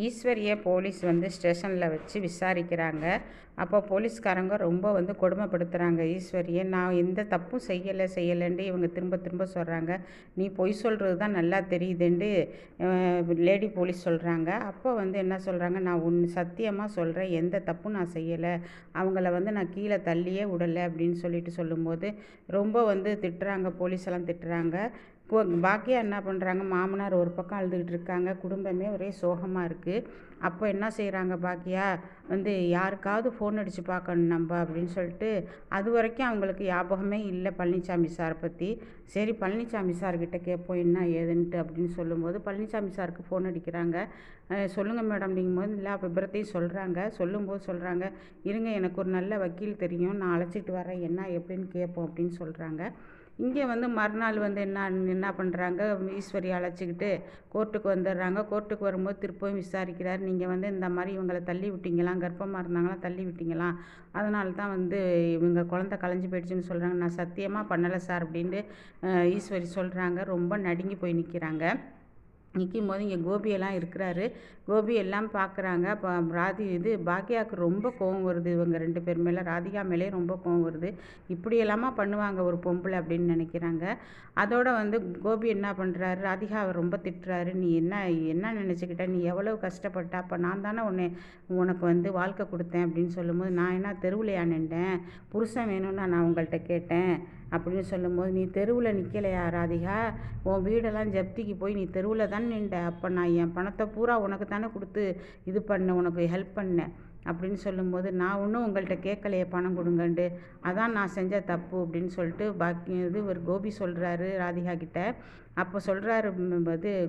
ஈஸ்வரியை police வந்து ஸ்டேஷனில் வச்சு விசாரிக்கிறாங்க. அப்போ போலீஸ்காரங்க ரொம்ப வந்து கொடுமைப்படுத்துகிறாங்க ஈஸ்வரியை. நான் எந்த தப்பும் செய்யலைன்ட்டு இவங்க திரும்ப திரும்ப சொல்கிறாங்க. நீ பொய் சொல்கிறது தான் நல்லா தெரியுதுன்ட்டு லேடி போலீஸ் சொல்கிறாங்க. அப்போ வந்து என்ன சொல்கிறாங்க, நான் ஒன்று சத்தியமாக சொல்கிறேன், எந்த தப்பும் நான் செய்யலை, அவங்கள வந்து நான் கீழே தள்ளியே விடலை அப்படின்னு சொல்லிட்டு சொல்லும்போது ரொம்ப வந்து திட்டுறாங்க, போலீஸ் எல்லாம் திட்டுறாங்க. பாக்கியா என்ன பண்ணுறாங்க, மாமனார் ஒரு பக்கம் அழுதுகிட்டு இருக்காங்க, குடும்பமே ஒரே சோகமாக இருக்குது. அப்போ என்ன செய்கிறாங்க, பாக்கியா வந்து யாருக்காவது ஃபோன் அடித்து பார்க்கணும் நம்ம அப்படின்னு சொல்லிட்டு, அது வரைக்கும் அவங்களுக்கு ஞாபகமே இல்லை பழனிசாமி சாரை பற்றி. சரி பழனிசாமி சார்கிட்ட கேட்போம் என்ன ஏதுன்ட்டு அப்படின்னு சொல்லும்போது பழனிசாமி சாருக்கு ஃபோன் அடிக்கிறாங்க. சொல்லுங்கள் மேடம் அப்படிங்கும்போது எல்லா விபரத்தையும் சொல்லும்போது சொல்கிறாங்க, இருங்க எனக்கு ஒரு நல்ல வக்கீல் தெரியும், நான் அழைச்சிட்டு வரேன், என்ன எப்படின்னு கேட்போம் அப்படின்னு சொல்கிறாங்க. இங்கே வந்து மறுநாள் வந்து என்ன பண்ணுறாங்க, ஈஸ்வரி அழைச்சிக்கிட்டு கோர்ட்டுக்கு வந்துடுறாங்க. கோர்ட்டுக்கு வரும்போது திருப்பவும் விசாரிக்கிறார், நீங்கள் வந்து இந்த மாதிரி இவங்களை தள்ளி விட்டீங்களாம், கர்ப்பமாக இருந்தாங்களாம் தள்ளி விட்டீங்களாம், அதனால தான் வந்து இவங்க குழந்தை கலைஞ்சி போயிடுச்சுன்னு சொல்கிறாங்க. நான் சத்தியமாக பண்ணலை சார் அப்படின்ட்டு ஈஸ்வரி சொல்கிறாங்க. ரொம்ப நடுங்கி போய் நிற்கிறாங்க. நிற்கும்போது இங்கே கோபியெல்லாம் இருக்கிறாரு. கோபி எல்லாம் பார்க்குறாங்க. அப்போ பாக்கியாவுக்கு ரொம்ப கோவம் வருது, இவங்க 2 பேர் மேலே, ராதிகா மேலே ரொம்ப கோவம் வருது. இப்படியெல்லாமா பண்ணுவாங்க ஒரு பொம்பளை அப்படின்னு நினைக்கிறாங்க. அதோட வந்து கோபி என்ன பண்ணுறாரு, ராதிகாவை ரொம்ப திட்டுறாரு. நீ என்ன நினச்சிக்கிட்ட, நீ எவ்வளோ கஷ்டப்பட்ட, அப்போ நான் தானே உனக்கு வந்து வாழ்க்கை கொடுத்தேன் அப்படின்னு சொல்லும்போது, நான் என்ன தெருவுலையா நின்றேன், புருஷன் வேணும்னு நான் உங்கள்கிட்ட கேட்டேன் அப்படின்னு சொல்லும்போது, நீ தெருவில் நிற்கலையா ராதிகா, உன் வீடெல்லாம் ஜப்திக்கு போய் நீ தெருவில் தான் நின்ற, அப்போ நான் என் பணத்தை பூரா உனக்கு தானே கொடுத்து இது பண்ணேன், உனக்கு ஹெல்ப் பண்ணேன் அப்படின்னு சொல்லும்போது, நான் ஒன்றும் உங்கள்கிட்ட கேட்கலையே பணம் கொடுங்கன்ட்டு, அதான் நான் செஞ்ச தப்பு அப்படின்னு சொல்லிட்டு ஒரு கோபி சொல்கிறாரு ராதிகா கிட்ட. அப்போ சொல்கிறாரு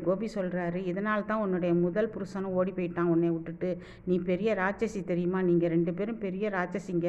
கோபி சொல்கிறாரு, இதனால தான் உன்னுடைய முதல் புருஷனும் ஓடி போயிட்டான் உன்னை விட்டுட்டு, நீ பெரிய ராட்சசி தெரியுமா, நீங்கள் 2 பேரும் பெரிய ராட்சசிங்க,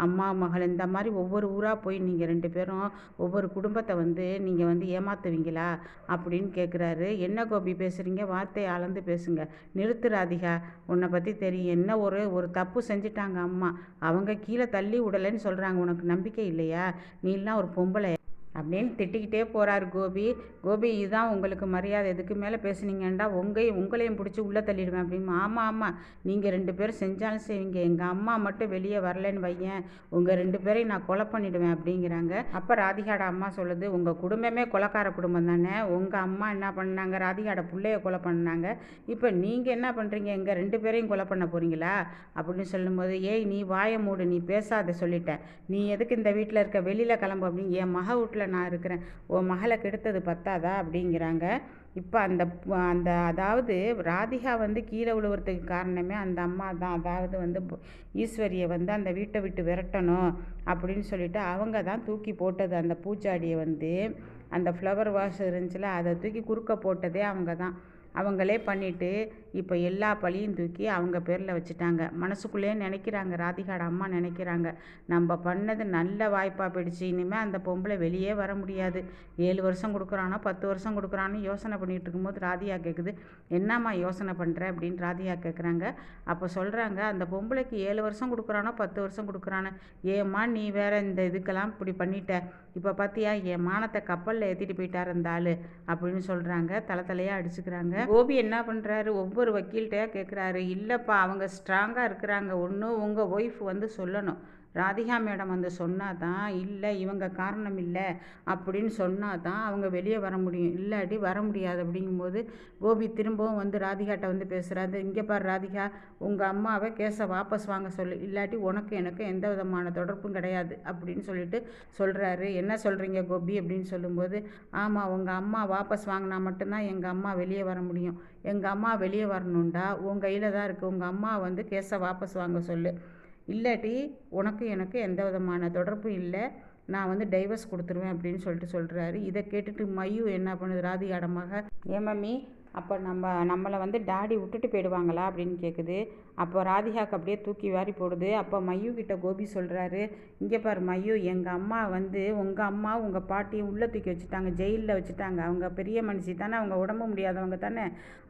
அம்மா மகள் இந்த மாதிரி ஒவ்வொரு ஊராக போய் நீங்கள் 2 பேரும் ஒவ்வொரு குடும்பத்தை வந்து நீங்கள் வந்து ஏமாத்துவீங்களா அப்படின்னு கேட்குறாரு. என்ன கோபி பேசுகிறீங்க, வார்த்தையை அளந்து பேசுங்க, நிறுத்து ராதிகா, உன்னை பற்றி தெரியும், என்ன ஒரு தப்பு செஞ்சிட்டாங்க அம்மா, அவங்க கீழே தள்ளி விடலைன்னு சொல்கிறாங்க, உனக்கு நம்பிக்கை இல்லையா, நீலாம் ஒரு பொம்பளை அப்படின்னு திட்டிக்கிட்டே போகிறார் கோபி இதுதான் உங்களுக்கு மரியாதை, இதுக்கு மேலே பேசுனீங்கண்டா உங்களையும் பிடிச்சி உள்ளே தள்ளிடுவேன் அப்படின்னு. ஆமாம் நீங்கள் 2 பேரும் செஞ்சாலும் செய்வீங்க, எங்கள் அம்மா மட்டும் வெளியே வரலன்னு வையேன், உங்கள் 2 பேரையும் நான் கொலை பண்ணிவிடுவேன் அப்படிங்கிறாங்க. அப்போ ராதிகாட அம்மா சொல்லுது, உங்கள் குடும்பமே கொலைக்கார குடும்பம் தானே, உங்கள் அம்மா என்ன பண்ணாங்க, ராதிகாட பிள்ளைய கொலை பண்ணாங்க, இப்போ நீங்கள் என்ன பண்ணுறீங்க, எங்கள் 2 பேரையும் கொலை பண்ண போகிறீங்களா அப்படின்னு சொல்லும்போது, ஏய் நீ வாயை மூடு, நீ பேசாத சொல்லிட்டேன், நீ எதுக்கு இந்த வீட்டில் இருக்க, வெளியில் கிளம்பு அப்படின்னு, என் மக வீட்டில் நான் இருக்கிறேன், உன் மகளை கெடுத்தது பத்தாதா அப்படிங்கிறாங்க. இப்போ அந்த அந்த அதாவது ராதிகா வந்து கீழே விழுவுறதுக்கு காரணமே அந்த அம்மா தான். அதாவது வந்து ஈஸ்வரியை வந்து அந்த வீட்டை விட்டு விரட்டணும் அப்படின்னு சொல்லிட்டு அவங்க தான் தூக்கி போட்டது. அந்த பூச்சாடியை வந்து அந்த ஃப்ளவர் வாஷ் இருந்துச்சுல, அதை தூக்கி குறுக்க போட்டதே அவங்க தான். அவங்களே பண்ணிவிட்டு இப்போ எல்லா பழியும் தூக்கி அவங்க பேரில் வச்சுட்டாங்க. மனசுக்குள்ளேயே நினைக்கிறாங்க, ராதிகாட அம்மா நினைக்கிறாங்க, நம்ம பண்ணது நல்ல வாய்ப்பாக போயிடுச்சு, இனிமேல் அந்த பொம்பளை வெளியே வர முடியாது, 7 வருஷம் கொடுக்குறானோ 10 வருஷம் கொடுக்குறான்னு யோசனை பண்ணிகிட்டு இருக்கும்போது ராதிகா கேட்குது, என்னம்மா யோசனை பண்ணுற அப்படின்னு ராதிகா கேட்குறாங்க. அப்போ சொல்கிறாங்க, அந்த பொம்பளைக்கு 7 வருஷம் கொடுக்குறானோ 10 வருஷம் கொடுக்குறானு, ஏம்மா நீ வேற இந்த இதுக்கெல்லாம் இப்படி பண்ணிட்ட, இப்போ பார்த்தியா என் மானத்தை கப்பலில் ஏற்றிட்டு போயிட்டார் அந்த ஆள் அப்படின்னு சொல்கிறாங்க. தலையாக அடிச்சுக்கிறாங்க. கோபி என்ன பண்ணுறாரு, ஒவ்வொரு வக்கீல்கிட்டையா கேட்குறாரு, இல்லைப்பா அவங்க ஸ்ட்ராங்காக இருக்கிறாங்க, ஒன்று உங்கள் ஒய்ஃப் வந்து சொல்லணும், ராதிகா மேடம் வந்து சொன்னால் தான், இல்லை இவங்க காரணம் இல்லை அப்படின்னு சொன்னால் தான் அவங்க வெளியே வர முடியும், இல்லாட்டி வர முடியாது அப்படிங்கும்போது கோபி திரும்பவும் வந்து ராதிகாட்ட வந்து பேசுகிறாரு, இங்கே பாரு ராதிகா, உங்கள் அம்மாவை கேஸை வாபஸ் வாங்க சொல்லு, இல்லாட்டி உனக்கு எனக்கு எந்த விதமான தொடர்பும் கிடையாது அப்படின்னு சொல்லிட்டு சொல்கிறாரு. என்ன சொல்கிறீங்க கோபி அப்படின்னு சொல்லும்போது, ஆமாம் உங்கள் அம்மா வாபஸ் வாங்கினா மட்டும்தான் எங்கள் அம்மா வெளியே வர முடியும், எங்கள் அம்மா வெளியே வரணுண்டா உங்கள் கையில் தான் இருக்குது, உங்கள் அம்மா வந்து கேஸை வாபஸ் வாங்க சொல்லு, இல்லாட்டி உனக்கு எனக்கு எந்த விதமான தொடர்பும் இல்லை, நான் வந்து டைவர்ஸ் கொடுத்துருவேன் அப்படின்னு சொல்கிறாரு. இதை கேட்டுட்டு மையு என்ன பண்ணுது, ராதிகாட மக, ஏன் மம்மி அப்போ நம்மளை வந்து டாடி விட்டுட்டு போயிடுவாங்களா அப்படின்னு கேட்குது. அப்போ ராதிகாவுக்கு அப்படியே தூக்கி வாரி போடுது. அப்போ மையு கிட்ட கோபி சொல்கிறாரு, இங்கே பாரு மையு, எங்கள் அம்மா வந்து உங்கள் அம்மா உங்கள் பாட்டியும் உள்ளே தூக்கி வச்சுட்டாங்க, ஜெயிலில் வச்சுட்டாங்க, அவங்க பெரிய மனுஷி தானே, அவங்க உடம்பு முடியாதவங்க தானே,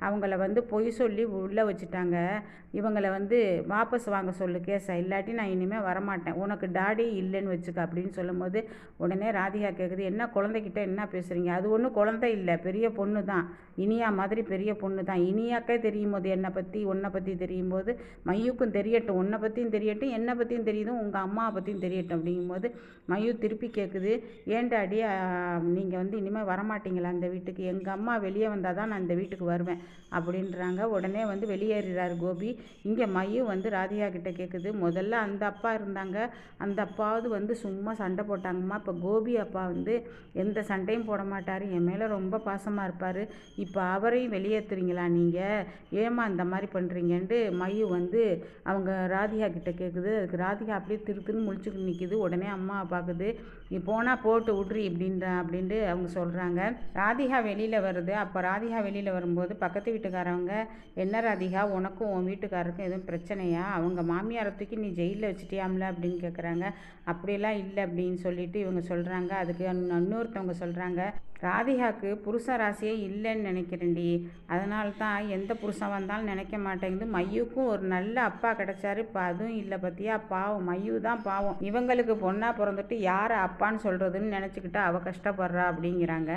அவங்கள வந்து பொய் சொல்லி உள்ளே வச்சுட்டாங்க, இவங்களை வந்து வாபஸ் வாங்க சொல்லு கேஸை, இல்லாட்டி நான் இனிமேல் வரமாட்டேன், உனக்கு டாடி இல்லைன்னு வச்சுக்க அப்படின்னு சொல்லும்போது உடனே ராதிகா கேட்குது, என்ன குழந்தைகிட்ட என்ன பேசுகிறீங்க, அது ஒன்றும் குழந்தை இல்லை, பெரிய பொண்ணு தான், இனியா மாதிரி மாதிரி பெரிய பொண்ணு தான். இனியாக்கே தெரியும் போது என்னை பற்றி உன்னை பற்றி தெரியும் போது மையுக்கும் தெரியட்டும், உன்னை பற்றியும் தெரியட்டும், என்னை பற்றியும் தெரியுதும், உங்கள் அம்மாவை பற்றியும் தெரியட்டும் அப்படிங்கும்போது மையு திருப்பி கேட்குது, ஏன் டாடி நீங்கள் வந்து இனிமேல் வரமாட்டீங்களா இந்த வீட்டுக்கு? எங்கள் அம்மா வெளியே வந்தால் தான் நான் இந்த வீட்டுக்கு வருவேன் அப்படின்றாங்க. உடனே வந்து வெளியேறாரு கோபி. இங்கே மையு வந்து ராதிகா கிட்ட கேட்குது, முதல்ல அந்த அப்பா இருந்தாங்க, அந்த அப்பாவது வந்து சும்மா சண்டை போட்டாங்கம்மா. இப்போ கோபி அப்பா வந்து எந்த சண்டையும் போட மாட்டார், என் மேலே ரொம்ப பாசமாக இருப்பார். இப்போ அவரையும் வெளியேற்றுறீங்களா நீங்கள்? ஏம்மா இந்த மாதிரி பண்ணுறீங்கன்ட்டு மையு வந்து அவங்க ராதிகா கிட்ட கேட்குது. அதுக்கு ராதிகா அப்படியே திருத்துன்னு முழிச்சுக்கிட்டு நிற்கிது. உடனே அம்மாவை பார்க்குது. நீ போனால் போட்டு விட்றி அப்படின்ட்டு அவங்க சொல்கிறாங்க. ராதிகா வெளியில் வருது. அப்போ ராதிகா வெளியில் வரும்போது பக்கத்து வீட்டுக்காரவங்க, என்ன ராதிகா உனக்கும் உன் வீட்டுக்காரருக்கும் எதுவும் பிரச்சனையா? அவங்க மாமியாரை தூக்கி நீ ஜெயிலில் வச்சுட்டியாம்ல அப்படின்னு கேட்குறாங்க. அப்படியெல்லாம் இல்லை அப்படின்னு சொல்லிட்டு இவங்க சொல்கிறாங்க. அதுக்கு இன்னொருத்தவங்க சொல்கிறாங்க, ராதிகாவுக்கு புருஷ ராசியே இல்லைன்னு நினைக்கிறேன்டி, அதனால தான் எந்த புருஷன் வந்தாலும் நினைக்க மாட்டேங்குது. மையுக்கும் ஒரு நல்ல அப்பா கிடச்சாரு, இப்போ அதுவும் இல்லை பற்றியா? பாவம், மையு தான் பாவம். இவங்களுக்கு பொண்ணாக பிறந்துட்டு யாரை அப்பான்னு சொல்கிறதுன்னு நினச்சிக்கிட்டு அவள் கஷ்டப்படுறா அப்படிங்கிறாங்க.